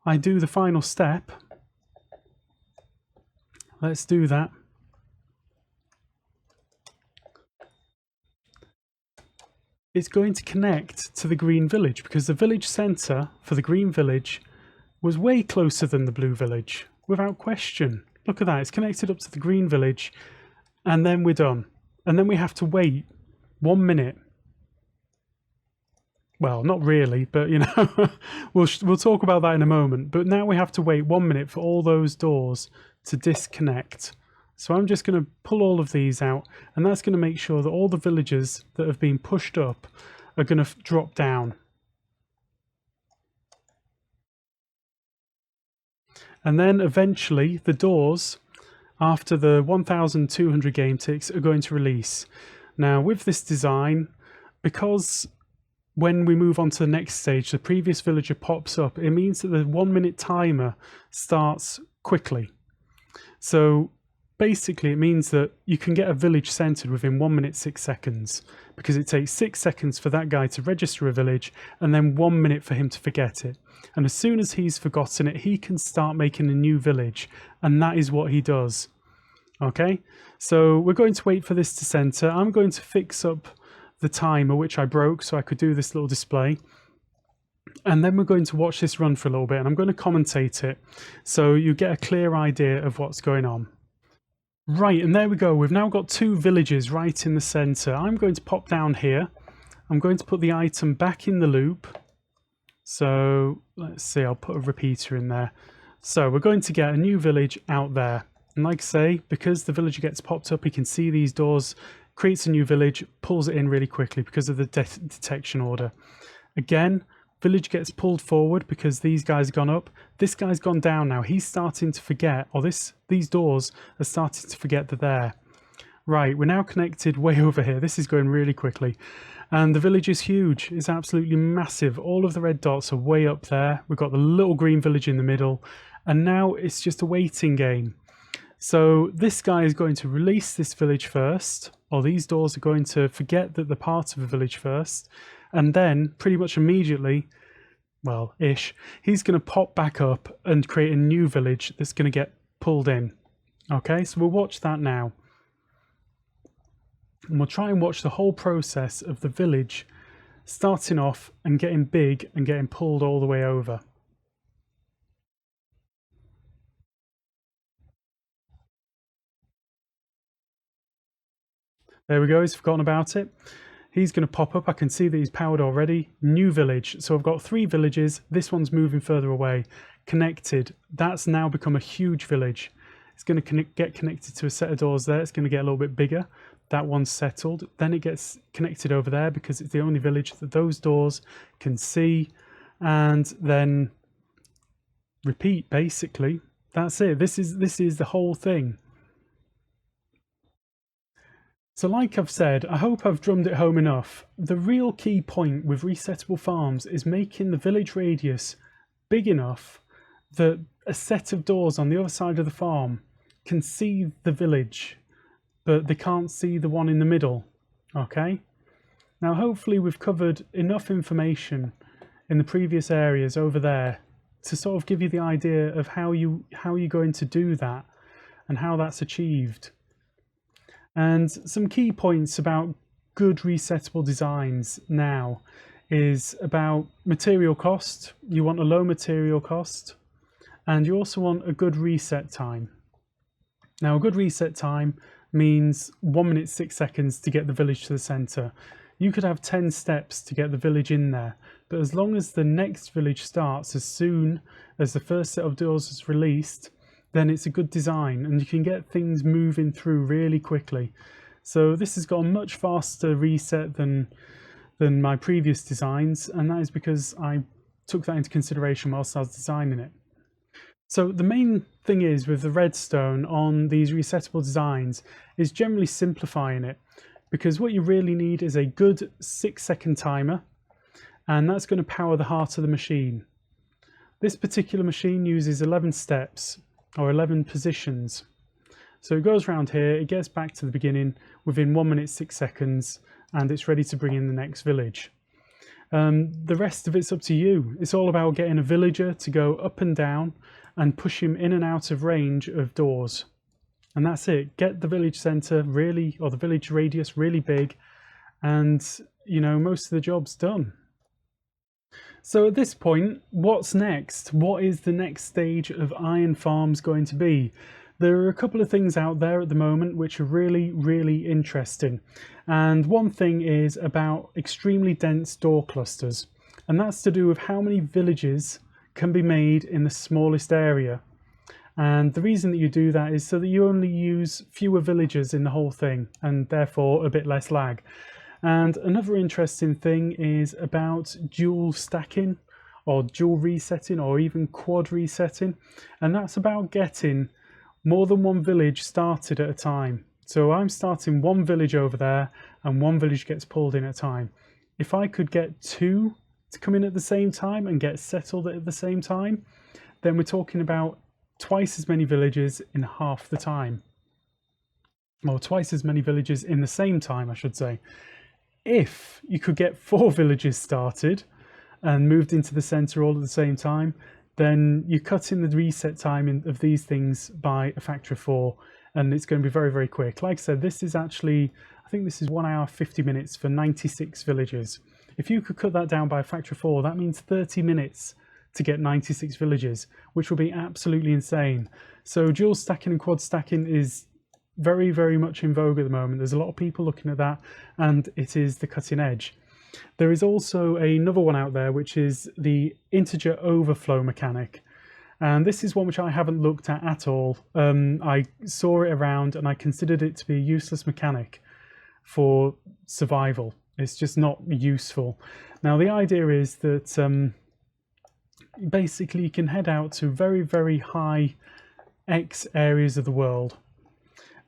I do the final step, let's do that. it's going to connect to the green village, because the village centre for the green village was way closer than the blue village, without question. Look at that, it's connected up to the green village, and then we're done. And then we have to wait 1 minute. Well, not really, but you know, we'll talk about that in a moment. But now we have to wait 1 minute for all those doors to disconnect. So I'm just going to pull all of these out, and that's going to make sure that all the villagers that have been pushed up are going to drop down. And then eventually the doors, after the 1200 game ticks, are going to release. Now with this design, because when we move on to the next stage, the previous villager pops up, it means that the 1 minute timer starts quickly. So basically it means that you can get a village centered within 1 minute 6 seconds, because it takes 6 seconds for that guy to register a village and then 1 minute for him to forget it. And as soon as he's forgotten it, he can start making a new village, and that is what he does. Okay, so we're going to wait for this to center. I'm going to fix up the timer, which I broke, so I could do this little display. And then we're going to watch this run for a little bit, and I'm going to commentate it so you get a clear idea of what's going on. Right, and there we go. We've now got 2 villages right in the center. I'm going to pop down here. I'm going to put the item back in the loop. So let's see, I'll put a repeater in there. So we're going to get a new village out there. And like I say, because the villager gets popped up, he can see these doors, creates a new village, pulls it in really quickly because of the detection order. Again, village gets pulled forward because these guys have gone up. This guy's gone down now. He's starting to forget, or these doors are starting to forget they're there. Right, we're now connected way over here. This is going really quickly. And the village is huge. It's absolutely massive. All of the red dots are way up there. We've got the little green village in the middle. And now it's just a waiting game. So this guy is going to release this village first, or these doors are going to forget that they're part of a village first. And then pretty much immediately, well, ish, he's going to pop back up and create a new village that's going to get pulled in. Okay, so we'll watch that now. And we'll try and watch the whole process of the village starting off and getting big and getting pulled all the way over. There we go, he's forgotten about it. He's going to pop up. I can see that he's powered already. New village. So I've got 3 villages. This one's moving further away. Connected. That's now become a huge village. It's going to get connected to a set of doors there. It's going to get a little bit bigger. That one's settled. Then it gets connected over there because it's the only village that those doors can see. And then repeat, basically. That's it. This is the whole thing. So like I've said, I hope I've drummed it home enough. The real key point with resettable farms is making the village radius big enough that a set of doors on the other side of the farm can see the village, but they can't see the one in the middle. Okay? Now hopefully we've covered enough information in the previous areas over there to sort of give you the idea of how you're going to do that and how that's achieved. And some key points about good resettable designs now is about material cost. You want a low material cost, and you also want a good reset time. Now a good reset time means 1 minute 6 seconds to get the village to the center. You could have 10 steps to get the village in there, but as long as the next village starts as soon as the first set of doors is released, then it's a good design and you can get things moving through really quickly. So this has got a much faster reset than my previous designs, and that is because I took that into consideration whilst I was designing it. So the main thing is with the redstone on these resettable designs is generally simplifying it, because what you really need is a good 6-second timer, and that's going to power the heart of the machine. This particular machine uses 11 steps, or 11 positions. So it goes around here, it gets back to the beginning within 1 minute 6 seconds, and it's ready to bring in the next village. The rest of it's up to you. It's all about getting a villager to go up and down and push him in and out of range of doors. And that's it. Get the village center really, or the village radius really big, and you know, most of the job's done. So at this point, what's next? What is the next stage of iron farms going to be? There are a couple of things out there at the moment which are really, really interesting. And one thing is about extremely dense door clusters. And that's to do with how many villages can be made in the smallest area. And the reason that you do that is so that you only use fewer villagers in the whole thing, and therefore a bit less lag. And another interesting thing is about dual stacking or dual resetting or even quad resetting. And that's about getting more than one village started at a time. So I'm starting one village over there and one village gets pulled in at a time. If I could get two to come in at the same time and get settled at the same time, then we're talking about twice as many villages in half the time. Or twice as many villages in the same time, I should say. If you could get 4 villages started and moved into the center all at the same time, then you're cutting the reset time of these things by a factor of 4, and it's going to be very, very quick. Like I said, this is actually, I think this is 1 hour 50 minutes for 96 villages. If you could cut that down by a factor of 4, that means 30 minutes to get 96 villages, which will be absolutely insane. So dual stacking and quad stacking is very, very much in vogue at the moment. There's a lot of people looking at that, and it is the cutting edge. There is also another one out there, which is the integer overflow mechanic. And this is one which I haven't looked at all. I saw it around and I considered it to be a useless mechanic for survival. It's just not useful. Now, the idea is that basically you can head out to very, very high X areas of the world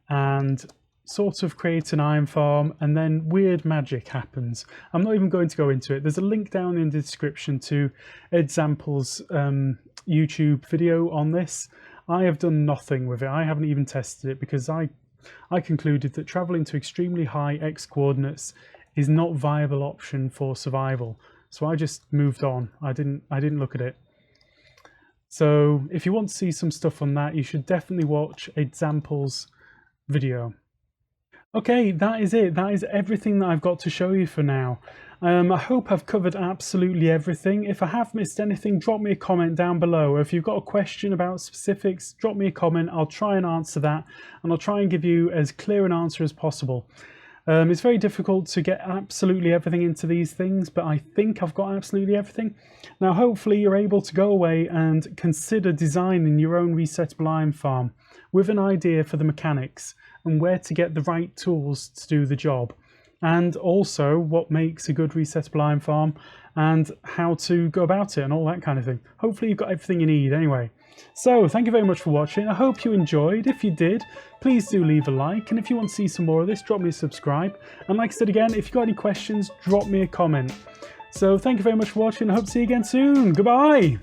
and sort of create an iron farm, and then weird magic happens. I'm not even going to go into it. There's a link down in the description to EDDxample's YouTube video on this. I have done nothing with it. I haven't even tested it because I concluded that traveling to extremely high X coordinates is not a viable option for survival. So I just moved on. I didn't look at it. So if you want to see some stuff on that, you should definitely watch EDDxample's video. Okay, that is it. That is everything that I've got to show you for now. I hope I've covered absolutely everything. If I have missed anything, drop me a comment down below. If you've got a question about specifics, drop me a comment. I'll try and answer that, and I'll try and give you as clear an answer as possible. It's very difficult to get absolutely everything into these things, but I think I've got absolutely everything. Now, hopefully you're able to go away and consider designing your own resettable iron farm with an idea for the mechanics and where to get the right tools to do the job, and also what makes a good resettable iron farm and how to go about it and all that kind of thing. Hopefully you've got everything you need anyway. So thank you very much for watching. I hope you enjoyed. If you did, please do leave a like, and if you want to see some more of this, drop me a subscribe. And like I said again, if you've got any questions, drop me a comment. So thank you very much for watching. I hope to see you again soon. Goodbye.